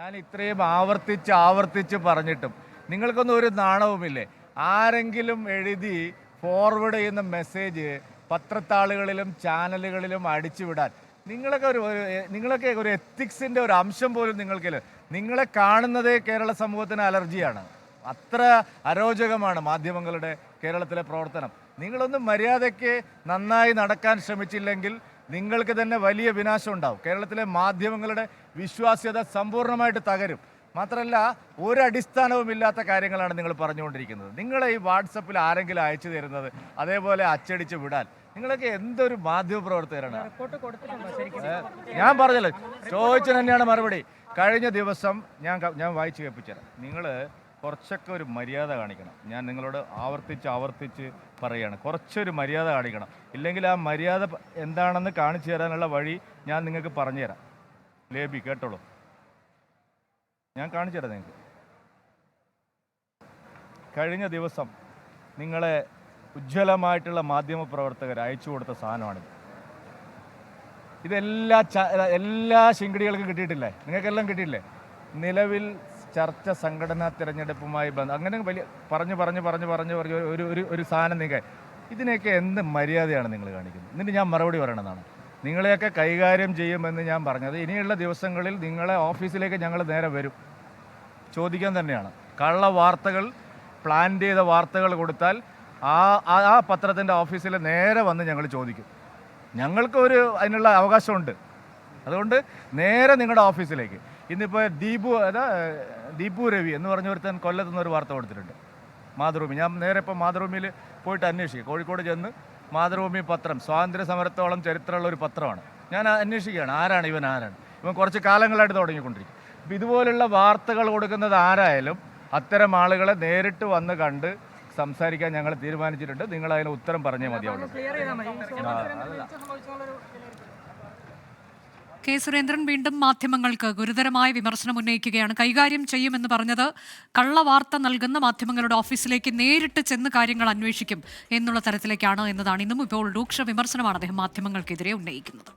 ഞാൻ ഇത്രയും ആവർത്തിച്ച് പറഞ്ഞിട്ടും നിങ്ങൾക്കൊന്നും ഒരു നാണവുമില്ലേ? ആരെങ്കിലും എഴുതി ഫോർവേഡ് ചെയ്യുന്ന മെസ്സേജ് പത്രത്താളുകളിലും ചാനലുകളിലും അടിച്ചുവിടാൻ നിങ്ങളൊക്കെ ഒരു എത്തിക്സിൻ്റെ ഒരു അംശം പോലും നിങ്ങൾക്കില്ല. നിങ്ങളെ കാണുന്നതേ കേരള സമൂഹത്തിന് അലർജിയാണ്. അത്ര അരോചകമാണ് മാധ്യമങ്ങളുടെ കേരളത്തിലെ പ്രവർത്തനം. നിങ്ങളൊന്ന് മര്യാദയ്ക്ക് നന്നായി നടക്കാൻ ശ്രമിച്ചില്ലെങ്കിൽ നിങ്ങൾക്ക് തന്നെ വലിയ വിനാശം ഉണ്ടാവും. കേരളത്തിലെ മാധ്യമങ്ങളുടെ വിശ്വാസ്യത സമ്പൂർണ്ണമായിട്ട് തകരും. മാത്രമല്ല, ഒരടിസ്ഥാനവുമില്ലാത്ത കാര്യങ്ങളാണ് നിങ്ങൾ പറഞ്ഞുകൊണ്ടിരിക്കുന്നത്. നിങ്ങളെ ഈ വാട്സപ്പിൽ ആരെങ്കിലും അയച്ചു തരുന്നത് അതേപോലെ അച്ചടിച്ച് വിടാൻ നിങ്ങളൊക്കെ എന്തൊരു മാധ്യമ പ്രവർത്തകരാണ്. ഞാൻ പറഞ്ഞല്ലോ, ചോദിച്ചു തന്നെയാണ് മറുപടി. കഴിഞ്ഞ ദിവസം ഞാൻ വായിച്ചു കേൾപ്പിച്ചുതരാം. നിങ്ങൾ കുറച്ചൊക്കെ ഒരു മര്യാദ കാണിക്കണം. ഞാൻ നിങ്ങളോട് ആവർത്തിച്ച് പറയുകയാണ്, കുറച്ചൊരു മര്യാദ കാണിക്കണം. ഇല്ലെങ്കിൽ ആ മര്യാദ എന്താണെന്ന് കാണിച്ചു തരാനുള്ള വഴി ഞാൻ നിങ്ങൾക്ക് പറഞ്ഞുതരാം. ലേബി കേട്ടോളൂ, ഞാൻ കാണിച്ചു തരാം നിങ്ങൾക്ക്. കഴിഞ്ഞ ദിവസം നിങ്ങളെ ഉജ്ജ്വലമായിട്ടുള്ള മാധ്യമ പ്രവർത്തകർ അയച്ചു കൊടുത്ത സാധനമാണിത്. എല്ലാ ശിങ്കിടികൾക്കും കിട്ടിയിട്ടില്ലേ? നിങ്ങൾക്കെല്ലാം കിട്ടിയില്ലേ? നിലവിൽ ചർച്ച സംഘടനാ തിരഞ്ഞെടുപ്പുമായി അങ്ങനെ വലിയ പറഞ്ഞു ഒരു സാധനം നിങ്ങൾ ഇതിനെയൊക്കെ എന്ത് മര്യാദയാണ് നിങ്ങൾ കാണിക്കുന്നത്? എന്നിട്ട് ഞാൻ മറുപടി പറയണമെന്നാണ്. നിങ്ങളെയൊക്കെ കൈകാര്യം ചെയ്യുമെന്ന് ഞാൻ പറഞ്ഞത്. ഇനിയുള്ള ദിവസങ്ങളിൽ നിങ്ങളെ ഓഫീസിലേക്ക് ഞങ്ങൾ നേരെ വരും, ചോദിക്കാൻ തന്നെയാണ്. കള്ള വാർത്തകൾ, പ്ലാൻ ചെയ്ത വാർത്തകൾ കൊടുത്താൽ ആ പത്രത്തിൻ്റെ ഓഫീസിൽ നേരെ വന്ന് ഞങ്ങൾ ചോദിക്കും. ഞങ്ങൾക്ക് അതിനുള്ള അവകാശമുണ്ട്. അതുകൊണ്ട് നേരെ നിങ്ങളുടെ ഓഫീസിലേക്ക്. ഇന്നിപ്പോൾ ദീപു രവി എന്ന് പറഞ്ഞ ഒരുത്തൻ കൊല്ലത്തുനിന്ന് ഒരു വാർത്ത കൊടുത്തിട്ടുണ്ട്, മാതൃഭൂമി. ഞാൻ നേരെ ഇപ്പോൾ മാതൃഭൂമിയിൽ പോയിട്ട് അന്വേഷിക്കുക. കോഴിക്കോട് ചെന്ന് മാതൃഭൂമി പത്രം സ്വാതന്ത്ര്യ സമരത്തോളം ചരിത്രമുള്ള ഒരു പത്രമാണ്. ഞാൻ അന്വേഷിക്കുകയാണ്, ആരാണ് ഇവൻ കുറച്ച് കാലങ്ങളായിട്ട് തുടങ്ങിക്കൊണ്ടിരിക്കും. അപ്പോൾ ഇതുപോലുള്ള വാർത്തകൾ കൊടുക്കുന്നത് ആരായാലും അത്തരം ആളുകളെ നേരിട്ട് വന്ന് കണ്ട് സംസാരിക്കാൻ ഞങ്ങൾ തീരുമാനിച്ചിട്ടുണ്ട്. നിങ്ങൾ അതിന് ഉത്തരം പറഞ്ഞേ മതിയാവുള്ളൂ. കെ സുരേന്ദ്രൻ വീണ്ടും മാധ്യമങ്ങൾക്ക് ഗുരുതരമായ വിമർശനം ഉന്നയിക്കുകയാണ്. കൈകാര്യം ചെയ്യുമെന്ന് പറഞ്ഞത് കള്ളവാർത്ത നൽകുന്ന മാധ്യമങ്ങളുടെ ഓഫീസിലേക്ക് നേരിട്ട് ചെന്ന് കാര്യങ്ങൾ അന്വേഷിക്കും എന്നുള്ള തരത്തിലേക്കാണ് എന്നതാണ്. ഇന്നും ഇപ്പോൾ രൂക്ഷ വിമർശനമാണ് അദ്ദേഹം മാധ്യമങ്ങൾക്കെതിരെ ഉന്നയിക്കുന്നത്.